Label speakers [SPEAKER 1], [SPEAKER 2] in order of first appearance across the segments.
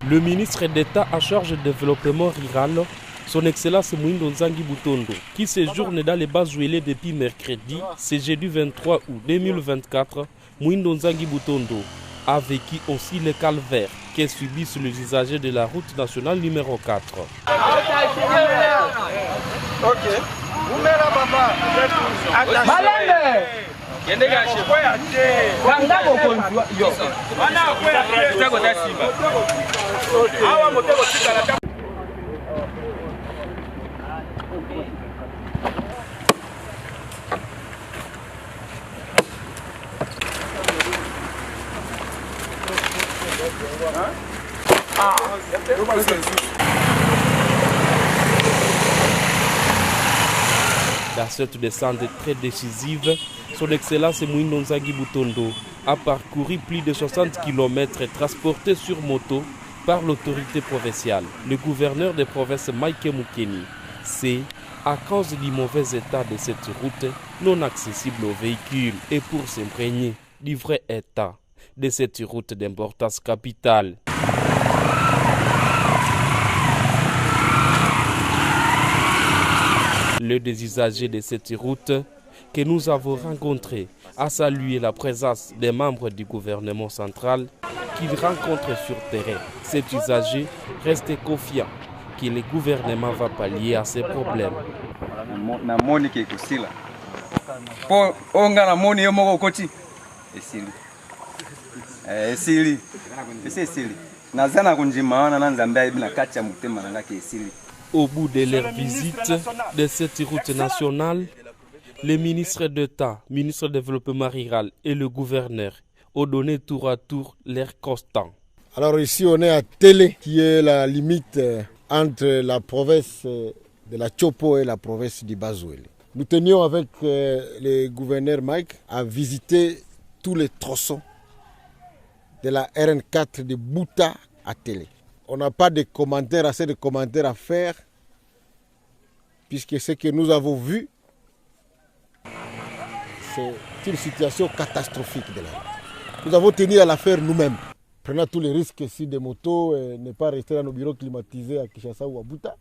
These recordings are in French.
[SPEAKER 1] Le ministre d'État en charge du développement rural, son Excellence Mouindo Nzangi Butondo, qui séjourne dans les Bazouélé depuis mercredi, c'est jeudi 23 août 2024, Mouindo Nzangi Butondo a vécu aussi le calvaire que subissent les usagers de la route nationale numéro 4. Dans cette descente très décisive, son Excellence Mouindo Nzangi Butondo a parcouru plus de 60 km transporté sur moto par l'autorité provinciale. Le gouverneur de province Mike Mukeni, c'est à cause du mauvais état de cette route non accessible aux véhicules et pour s'imprégner du vrai état de cette route d'importance capitale. Le des usagers de cette route que nous avons rencontré a salué la présence des membres du gouvernement central qu'il rencontre sur terrain. Cet usager reste confiant que le gouvernement va pallier à ces problèmes. Au bout de leur visite de cette route nationale, le ministre d'État, ministre du Développement rural et le gouverneur ont donné tour à tour leur constat.
[SPEAKER 2] Alors ici on est à Télé, qui est la limite entre la province de la Chopo et la province du Bazouélé. Nous tenions avec le gouverneur Mike à visiter tous les tronçons de la RN4 de Bouta à Télé. On n'a pas de commentaires, assez de commentaires à faire, puisque ce que nous avons vu, c'est une situation catastrophique de la route. Nous avons tenu à la faire nous-mêmes, prenant tous les risques si des motos ne pas rester dans nos bureaux climatisés à Kinshasa ou à Bouta.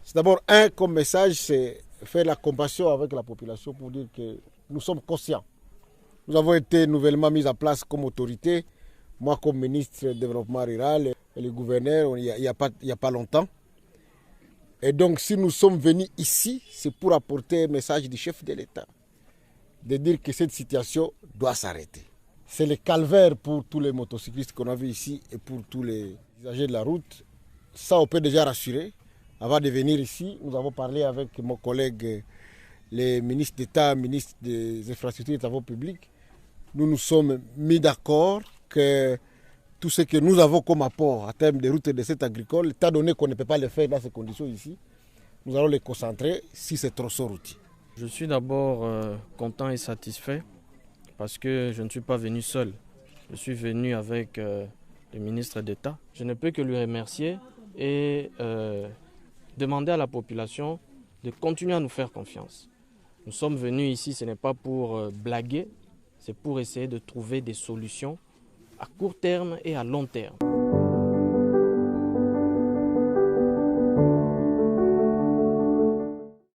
[SPEAKER 2] C'est d'abord comme message, c'est faire la compassion avec la population pour dire que nous sommes conscients. Nous avons été nouvellement mis en place comme autorité, moi comme ministre du Développement rural et le gouverneur il y a pas longtemps. Et donc si nous sommes venus ici, c'est pour apporter un message du chef de l'État, de dire que cette situation doit s'arrêter. C'est le calvaire pour tous les motocyclistes qu'on a vus ici et pour tous les usagers de la route. Ça, on peut déjà rassurer. Avant de venir ici, nous avons parlé avec mon collègue, le ministre d'État, ministre des Infrastructures et des Travaux publics. Nous nous sommes mis d'accord que tout ce que nous avons comme apport en termes de routes et de cette agricole, étant donné qu'on ne peut pas le faire dans ces conditions ici, nous allons les concentrer sur ces tronçons routiers.
[SPEAKER 3] Je suis d'abord content et satisfait parce que je ne suis pas venu seul. Je suis venu avec le ministre d'État. Je ne peux que lui remercier et demander à la population de continuer à nous faire confiance. Nous sommes venus ici, ce n'est pas pour blaguer, c'est pour essayer de trouver des solutions à court terme et à long terme.